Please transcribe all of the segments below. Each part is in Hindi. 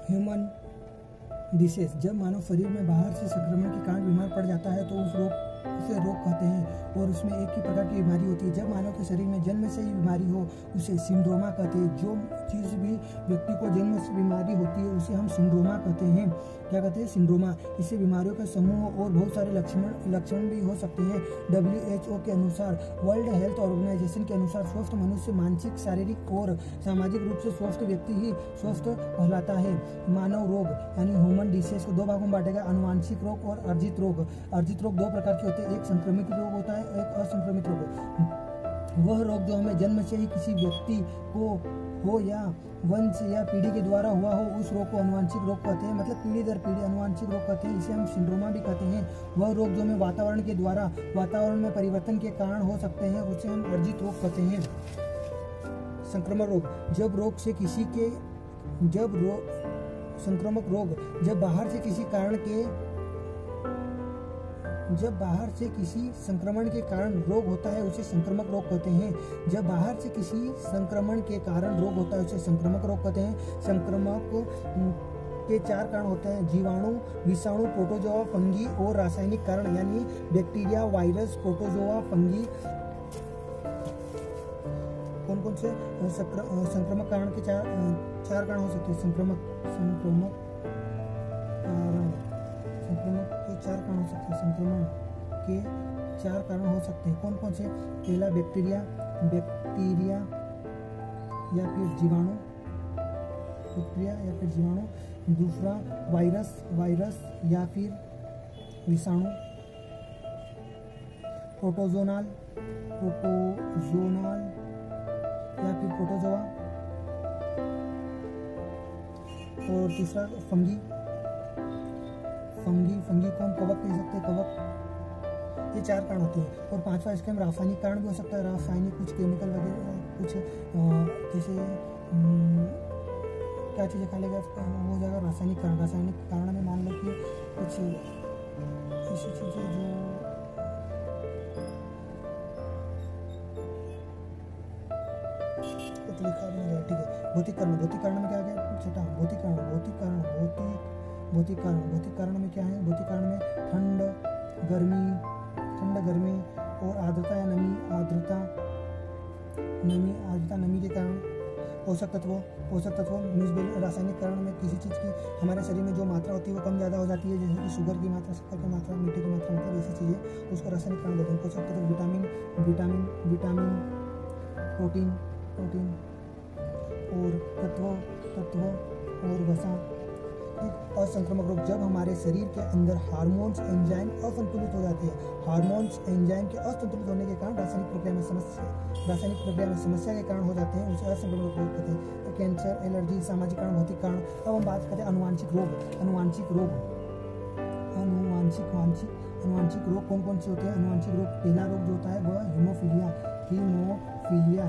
ह्यूमन डिसीज, जब मानव शरीर में बाहर से संक्रमण के कारण बीमार पड़ जाता है तो उसे रोग कहते हैं और उसमें एक ही प्रकार की बीमारी होती है। जब मानव के शरीर में जन्म से ही बीमारी हो उसे सिंड्रोमा कहते हैं। जो चीज़ भी व्यक्ति को जन्म से बीमारी होती है उसे हम सिंड्रोमा कहते हैं। क्या कहते हैं? सिंड्रोमा। इससे बीमारियों के समूह और बहुत सारे लक्षण भी हो सकते हैं। WHO के अनुसार, वर्ल्ड हेल्थ ऑर्गेनाइजेशन के अनुसार स्वस्थ मनुष्य मानसिक, शारीरिक और सामाजिक रूप से स्वस्थ व्यक्ति ही स्वस्थ कहलाता है। मानव रोग यानी ह्यूमन डिसीज को दो भागों में बांटेगा, आनुवांशिक रोग और अर्जित रोग। अर्जित रोग दो प्रकार के होते हैं, एक संक्रमित रोग होता है, एक असंक्रमित रोग। वह रोग जो हमें जन्म से ही किसी व्यक्ति को हो या वंश या पीढ़ी के द्वारा हुआ हो, उस रोग को आनुवांशिक रोग कहते हैं। मतलब पीढ़ी दर पीढ़ी आनुवांशिक रोग कहते हैं। इसे हम सिंड्रोमा भी कहते हैं। वह रोग जो हमें वातावरण के द्वारा, वातावरण में परिवर्तन के कारण हो सकते हैं, उसे हम अर्जित रोग कहते हैं। संक्रमण रोग, संक्रामक रोग जब बाहर से किसी संक्रमण के कारण रोग होता है उसे संक्रामक रोग कहते हैं। जब बाहर से किसी संक्रमण के कारण रोग होता है उसे संक्रामक रोग कहते हैं। संक्रामक के 4 कारण होते हैं: जीवाणु, विषाणु, प्रोटोजोआ, फंगी और रासायनिक कारण यानी बैक्टीरिया, वायरस, प्रोटोजोआ, फंगी। कौन कौन से संक्रामक कारण के 4 कारण हो सकते हैं? संक्रामक के 4 कारण हो सकते हैं। संक्रमण के 4 कारण हो सकते हैं। कौन कौन से? पहला बैक्टीरिया या फिर जीवाणु, दूसरा वायरस या फिर विषाणु, प्रोटोजोनल या फिर प्रोटोजोआ, और तीसरा फंगी को हम कवक कह सकते हैं, कवक। ये 4 कारण होते हैं। और 5वां इसके हम रासायनिक कारण भी हो सकता है। रासायनिक कुछ केमिकल वगैरह, कुछ जैसे क्या चीज़ें खा लेगा वो हो जाएगा रासायनिक कारण। रासायनिक कारण में मान लो कि कुछ ऐसी चीज़ें जो कुछ लिखा नहीं है, ठीक है। भौतिक कारण में क्या है? छठा भौतिक कारण में क्या है? भौतिक कारण में ठंड, गर्मी और आर्द्रता या नमी के कारण। पोषक तत्व रासायनिक कारण में किसी चीज़ की हमारे शरीर में जो मात्रा होती है वो कम ज़्यादा हो जाती है, जैसे कि शुगर की मात्रा, शक्कर की मात्रा, मीठे की मात्रा, मतलब ऐसी चीज़ें, उसको रासायनिक कारण बोलते हैं। पोषक तत्व विटामिन, प्रोटीन और तत्व और वसा। असंक्रामक रोग, जब हमारे शरीर के अंदर हार्मोन्स, एंजाइम असंतुलित हो जाते हैं। हार्मोन्स, एंजाइम के असंतुलित होने के कारण रासायनिक प्रक्रिया में समस्या के कारण हो जाते हैं, उसे असंक्रामक रोग कहते हैं। कैंसर, एलर्जी, सामाजिक कारण, भौतिक कारण। अब हम बात करते हैं अनुवांशिक रोग कौन कौन से होते हैं? अनुवांशिक रोग, पहला रोग जो होता है वह हीमोफीलिया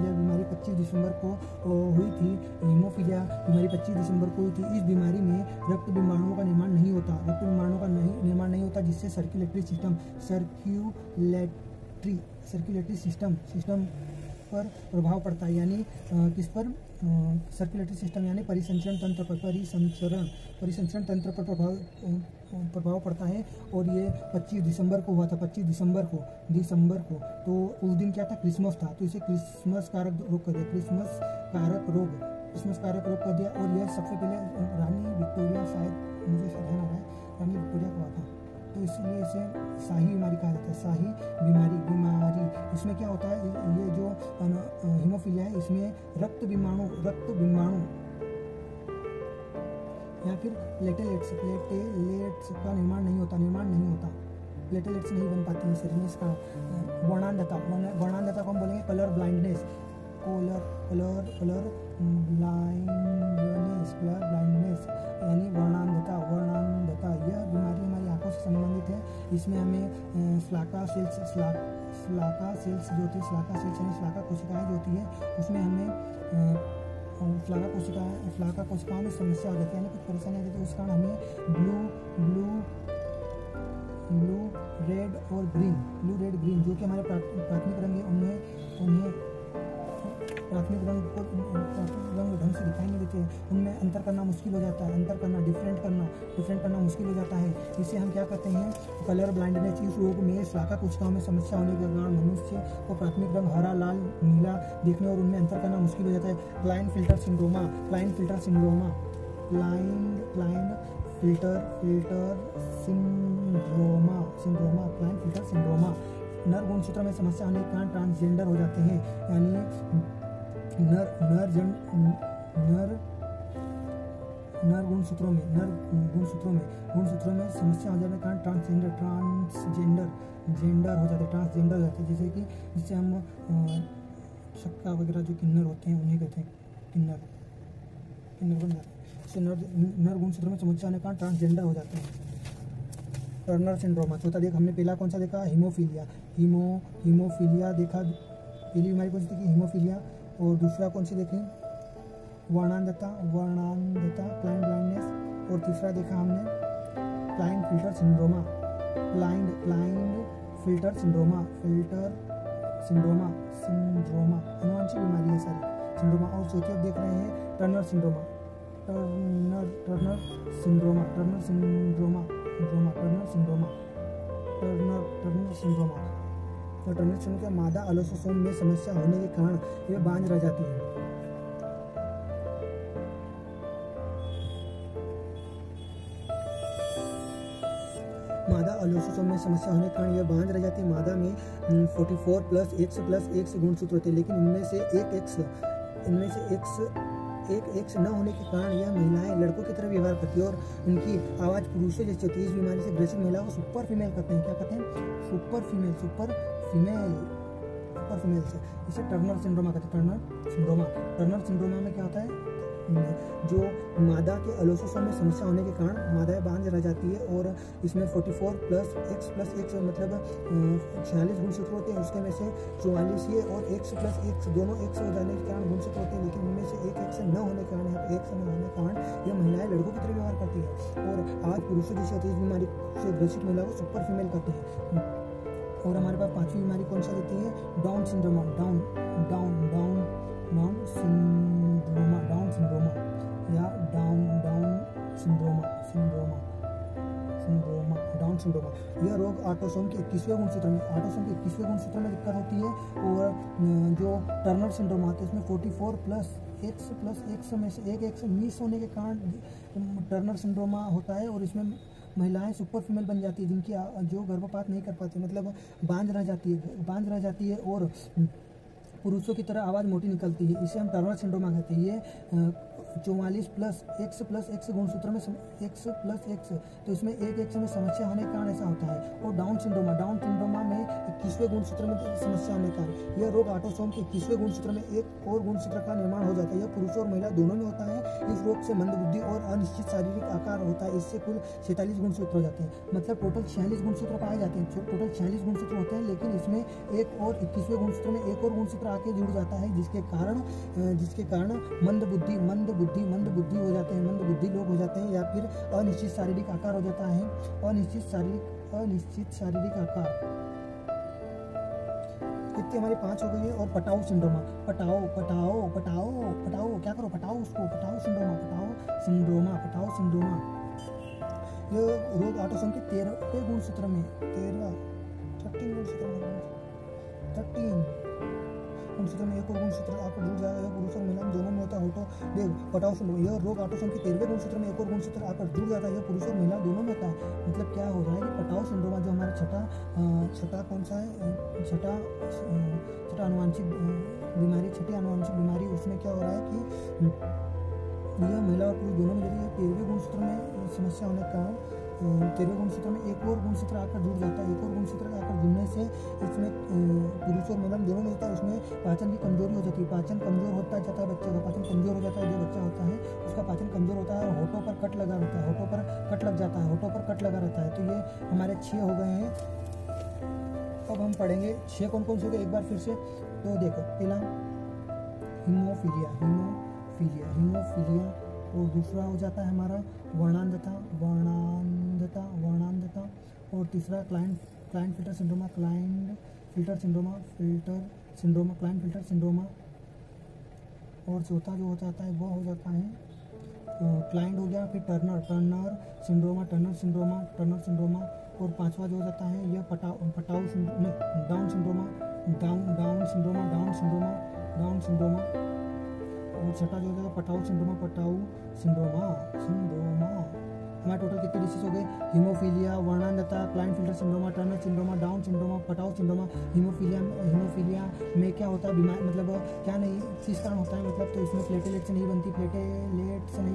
बीमारी 25 दिसंबर को हुई थी। हीमोफीलिया बीमारी 25 दिसंबर को हुई थी। इस बीमारी में रक्त विमाणुओं का निर्माण नहीं होता, जिससे सर्कुलेटरी सिस्टम पर प्रभाव पड़ता है। यानी किस पर? सर्कुलेटरी सिस्टम यानी परिसंचरण तंत्र पर प्रभाव पड़ता है। और ये 25 दिसंबर को हुआ था। 25 दिसंबर को तो उस दिन क्या था? क्रिसमस था, तो इसे क्रिसमस कारक रोग कर दिया। क्रिसमस कारक रोग कर दिया। और यह सबसे पहले रानी विक्टोरिया, शायद मुझे ध्यान आ रहा है, रानी विक्टोरिया को हुआ था, तो इसलिए इसे शाही बीमारी कहा जाता है। शाही बीमारी। इसमें क्या होता है? ये जो हीमोफीलिया है इसमें रक्त विमाणु या फिर प्लेटलेट्स का निर्माण नहीं होता। प्लेटलेट्स नहीं बन पाती है शरीर में। इसका वर्णांधता को हम बोलेंगे कलर ब्लाइंडनेस यानी वर्णांधता। यह बीमारी हमारी आंखों से संबंधित है। इसमें हमें फ्लाका सेल्स जो होती है, फ्लाका कोशिकाएं जो होती है, उसमें हमें फ्लाका कोशिकाओं में समस्या हो जाती है, यानी कुछ परेशानी आ जाती है। उस कारण हमें ब्लू रेड ग्रीन जो कि हमारे प्राथमिक रंग है उन्हें प्राथमिक रंग ढंग से दिखाई नहीं देते, उनमें अंतर करना मुश्किल हो जाता है, अंतर करना डिफरेंट करना मुश्किल हो जाता है। इसे हम क्या कहते हैं, कलर ब्लाइंडनेस। इस रोग में शाखा कोशिकाओं में समस्या होने के कारण मनुष्य को प्राथमिक रंग हरा, लाल, नीला देखने और उनमें अंतर करना मुश्किल हो जाता है। क्लाइनफिल्टर सिंड्रोमा, क्लाइनफिल्टर सिंड्रोमा, क्लाइनफिल्टर सिंड्रोमा। नर गुणसूत्र में समस्या होने के कारण ट्रांसजेंडर हो जाते हैं, यानी नर गुणसूत्रों में समस्या हो जाने के कारण ट्रांसजेंडर हो जाते हैं, जैसे कि जिससे हम छक्का वगैरह जो किन्नर होते हैं उन्हें कहते हैं किन्नर बन जाते हैं। इससे नर गुणसूत्र में समस्या होने के कारण ट्रांसजेंडर हो जाते हैं। टर्नर सिंड्रोमा, चौथा देखा हमने, पहला कौन सा देखा, हीमोफीलिया देखा, पहली बीमारी कौन सी देखी, हीमोफीलिया। और दूसरा कौन सी देखी, वर्णांधता, क्लाइन ब्लाइंडनेस। और तीसरा देखा हमने क्लाइनफिल्टर सिंड्रोमा, अनुवांशिक बीमारी है सारी सिंड्रोमा। और चौथी अब देख रहे हैं टर्नर सिंड्रोमा। टर्नर सिंड्रोम के मादा अलोसोसोम में समस्या होने के कारण वे बांझ रह जाती है। मादा अलोसोसोम में समस्या होने के कारण यह बांझ रह जाती है। मादा में 44+X गुणसूत्र होते हैं, लेकिन इनमें से एक X न होने के कारण यह महिलाएं लड़कों की तरह व्यवहार करती है और उनकी आवाज़ पुरुषों जैसी होती है। इस बीमारी से ग्रसित महिला को सुपर फीमेल कहते हैं। क्या कहते हैं, सुपर फीमेल से। इसे टर्नर सिंड्रोमा कहते हैं। टर्नर सिंड्रोमा में क्या होता है, जो मादा के अलोसोसोम में समस्या होने के कारण मादाएं बांझ रह जाती है और इसमें 44+X मतलब 46 गुणसूत्र होते हैं। उसके में से 44 ये और X+X दोनों X हो जाने के कारण गुणसूत्र होते हैं, लेकिन उनमें से एक X न होने के कारण, यहाँ पे X न होने के कारण यह महिलाएं लड़कों की तरह व्यवहार करती है और आज पुरुषों जैसी होती है। इस बीमारी से ग्रसित महिला को सुपर फीमेल कहते हैं। और हमारे पास पांचवी बीमारी कौन सा देती है, डाउन सिंड्रोमा या डाउन सिंड्रोमा। यह रोग ऑटोसोम के 21वें गुणसूत्र में दिक्कत होती है। और जो टर्नर सिंड्रोम आता है इसमें 44+X में से एक X मिस होने के कारण टर्नर सिंड्रोमा होता है और इसमें महिलाएं सुपर फीमेल बन जाती है, जिनकी जो गर्भपात नहीं कर पाती, मतलब बांझ रह जाती है और पुरुषों की तरह आवाज़ मोटी निकलती है। इसे हम टर्नर सिंड्रोमा कहते हैं। ये 44+X गुणसूत्र में X+X, तो इसमें एक X में समस्या होने के कारण ऐसा होता है। और डाउन सिंड्रोमा में 21वें गुणसूत्र में समस्या होने के कारण यह रोग ऑटोसोम के 21वें गुणसूत्र में एक और गुणसूत्र का निर्माण हो जाता है। यह पुरुषों और महिला दोनों में होता है। इस रोग से मंदबुद्धि और अनिश्चित शारीरिक आकार होता है। इससे कुल 46 गुणसूत्र हो जाते हैं, मतलब टोटल 46 गुणसूत्र पाए जाते हैं। टोटल 46 गुणसूत्र होते हैं, लेकिन इसमें एक और 21वें गुणसूत्र में एक और गुणसूत्र आके जुड़ जाता है, जिसके कारण मंदबुद्धि हो जाते हैं, मंदबुद्धि लोग हो जाते हैं, या फिर अनिश्चित शारीरिक आकार हो जाता है। अनिश्चित शारीरिक आकार। कितनी हमारी 5 हो गई है। और पटाऊ सिंड्रोमा, पटाऊ क्या करो, पटाऊ सिंड्रोमा। यह रोग ऑटोसोम के 13वें गुणसूत्र में 13 गुणसूत्र में एक और गुणसूत्र आकर जुड़ जाएगा। यह पुरुष और महिला दोनों में होता है। पटाऊ सिंड्रोम, यह रोग ऑटोसोम के 13वें गुणसूत्र में एक और गुणसूत्र आकर जुड़ जाता है। यह पुरुष और महिला दोनों में होता है। मतलब क्या हो रहा है कि पटाऊ सिंड्रोमा जो हमारा छठा कौन सा है, छठा अनुवांशिक बीमारी, उसमें क्या हो रहा है कि यह महिला और पुरुष दोनों में यदि 13वें गुणसूत्र में समस्या होने का 13वें गुणसूत्र में एक और गुणसूत्र आकर जुड़ जाता है। एक और गुणसूत्र आकर जुड़ने से इसमें पुरुष और महिला दोनों में होता है। उसमें पाचन की कमजोरी हो जाती है, पाचन कमजोर होता जाता है, बच्चे का पाचन कमजोर हो जाता है। जो बच्चा होता है उसका पाचन कमजोर होता है और होठों पर कट लगा रहता है, होठों पर कट लगा रहता है। तो ये हमारे 6 हो गए हैं। अब हम पढ़ेंगे 6 कौन कौन से हो गए एक बार फिर से। तो देखो, पहला हीमोफीलिया, और दूसरा हो जाता है हमारा वर्णांधता। और तीसरा क्लाइनफिल्टर सिंड्रोमा, और चौथा जो हो जाता है वो हो जाता है क्लाइंट हो गया, फिर टर्नर सिंड्रोमा, और पांचवा जो हो जाता है ये डाउन सिंड्रोमा, और छठा जो हो जाएगा पटाऊ सिंड्रोमा। हमारे टोटल कितने डिसीज हो गए? हीमोफीलिया, वर्णांधता, क्लाइंटफिल्टर सिंड्रोमा, टर्नर सिंड्रोमा, डाउन सिंड्रोमा, पटाऊ सिंड्रोमा। हीमोफीलिया में क्या होता है बीमारी, मतलब क्या नहीं किस कारण होता है, मतलब तो इसमें प्लेटलेट्स नहीं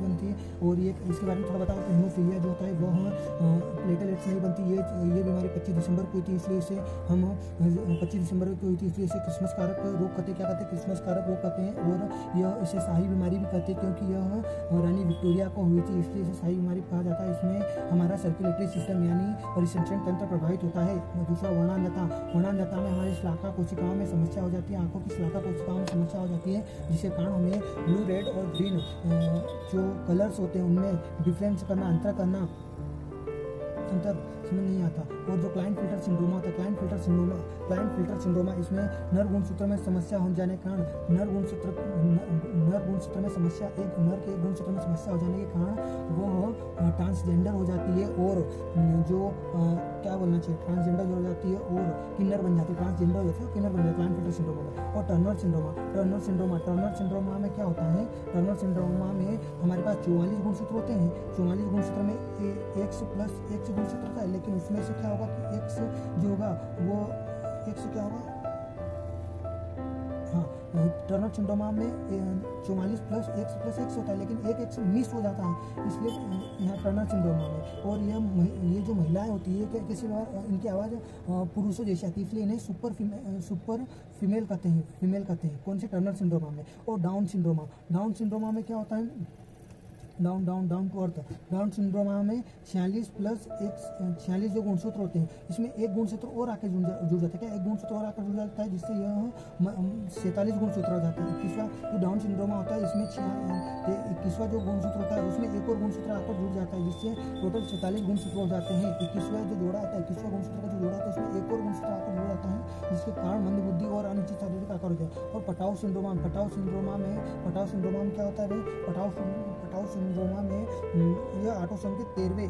बनती, और ये इसके बारे में थोड़ा बताओ। तो हीमोफीलिया जो होता है वह प्लेटलेट्स नहीं बनती, ये बीमारी 25 दिसंबर को हुई थी, इसलिए इसे हम 25 दिसंबर को हुई थी, इसलिए इसे क्रिसमस कारक रोग कहते हैं। क्या कहते हैं? क्रिसमस कारक रोग कहते हैं। और यह इसे शाही बीमारी भी कहते हैं, क्योंकि यह रानी विक्टोरिया को हुई थी, इसलिए इसे शाही बीमारी कहा जाता है। इसमें हमारा सर्कुलेटरी सिस्टम यानी परिसंचरण तंत्र प्रभावित होता है। दूसरा वर्णांधता में हमारी श्लाका कोशिकाओं में समस्या हो जाती है, आंखों की श्लाका कोशिकाओं में समस्या हो जाती है, जिसके कारण हमें ब्लू, रेड और ग्रीन जो कलर्स होते हैं उनमें डिफरेंस करना, अंतर समझ नहीं आता। और जो क्लाइंटफिल्टर सिंड्रोमा होता है, क्लाइंटफिल्टर सिंड्रोमा इसमें नर गुणसूत्र में समस्या हो जाने के कारण नर के गुणसूत्र में समस्या हो जाने के कारण वो ट्रांसजेंडर हो जाती है, और जो क्या बोलना चाहिए, ट्रांसजेंडर हो जाती है और किन्नर बन जाती है, ट्रांसजेंडर हो जाती है, किन्नर बन जाती है क्लाइंटफिल्टर सिंड्रोमा में। और टर्नर सिंड्रोमा में क्या होता है? टर्नर सिंड्रोमा में हमारे पास 44 गुणसूत्र होते हैं, 44 गुणसूत्र में X प्लस X गुणसूत्र होता है, लेकिन उसमें से क्या होगा कि X जो होगा वो X क्या होगा, हाँ, टर्नर सिंड्रोमा में 44 प्लस X होता है, लेकिन एक X मिस हो जाता है, इसलिए यहाँ टर्नर सिंड्रोमा में। और ये जो महिलाएं होती है किसी बार इनकी आवाज़ पुरुषों जैसी आती है, इसलिए इन्हें सुपर फीमेल कहते हैं, कौन से? टर्नर सिंड्रोमा में। और डाउन सिंड्रोमा में क्या होता है? Down to earth. Down syndrome में 46 जो गुणसूत्र होते हैं, इसमें एक गुणसूत्र और आकर जुड़ जाता है। क्या एक गुणसूत्र और आकर जुड़ जाता है, जिससे यह 47 गुणसूत्र हो जाते हैं। 21वां जो डाउन सिंड्रोमा होता है, इसमें 21वां जो गुणसूत्र होता है उसमें एक और गुणसूत्र आकर जुड़ जाता है, जिससे टोटल 46 गुणसूत्र हो जाते हैं। 21वां जो जोड़ा आता है, 21वां गुणसूत्र का जो जोड़ा होता है उसमें एक और गुणसूत्र आकर जुड़ जाता है, जिसके कारण मंदबुद्धि और अनिश्चित शारीरिक आकार हो जाए। और पटाऊ सिंड्रोमा में क्या होता है? पटाऊ सिंड्रोमा में यह ऑटोसोम के 13वें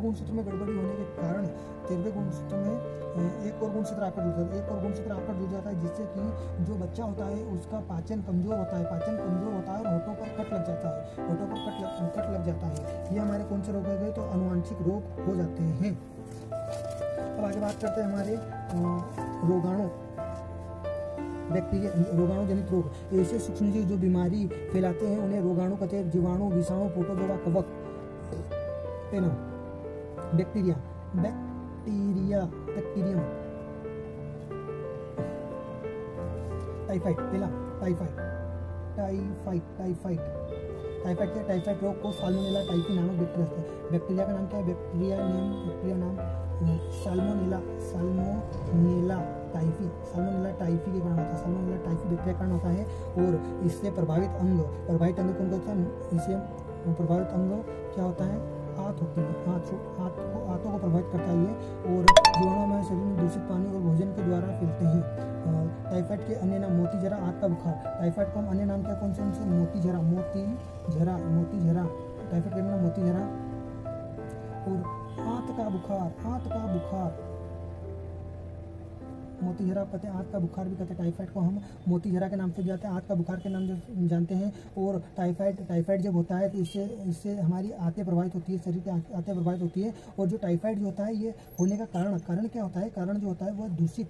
गुणसूत्र में गड़बड़ी होने के कारण 13वें गुणसूत्र में एक और गुणसूत्र आकर जुड़ जाता है, जिससे कि जो बच्चा होता है उसका पाचन कमजोर होता है, और होठों पर कट लग जाता है। ये हमारे कौन से रोग हो गए? तो अनुवांशिक रोग हो जाते हैं। अब आगे बात करते हैं हमारे रोगाणु जनित रोग। ऐसे सूक्ष्मजीव जो बीमारी फैलाते हैं उन्हें रोगाणु कहते हैं। जीवाणु, विषाणु, प्रोटोजोआ, कवक, बैक्टीरियम, टाइफाइड रोग को साल्मोनेला टाइफी नामक बैक्टीरिया का नाम क्या है? बैक्टीरिया नाम साल्मोनेला टाइफी के कारण होता है, साल्मोनेला टाइफी बैक्टीरिया कारण होता है। और इससे प्रभावित अंग कौन होता है? इससे प्रभावित अंग क्या होता है? आंत होती है, आंतों को प्रभावित करता है ये। और जीवाणु हमारे शरीर में दूषित पानी और भोजन के द्वारा फैलते हैं। टाइफाइड के अन्य नाम मोतीझरा, आंत का बुखार। टाइफाइड का अन्य नाम क्या कौन से? मोतीझरा, टाइफाइड का नाम मोतीझरा और आंत का बुखार, मोतीझरा कहते हैं, आंत का बुखार भी कहते हैं। टाइफाइड को हम मोतीझरा के नाम से जाते हैं, आंत का बुखार के नाम से जानते हैं। और टाइफाइड जब होता है तो इससे हमारी आंतें प्रभावित होती है, शरीर की आंतें प्रभावित होती है। और जो टाइफाइड जो होता है ये होने का कारण क्या होता है? कारण जो होता है वह दूषित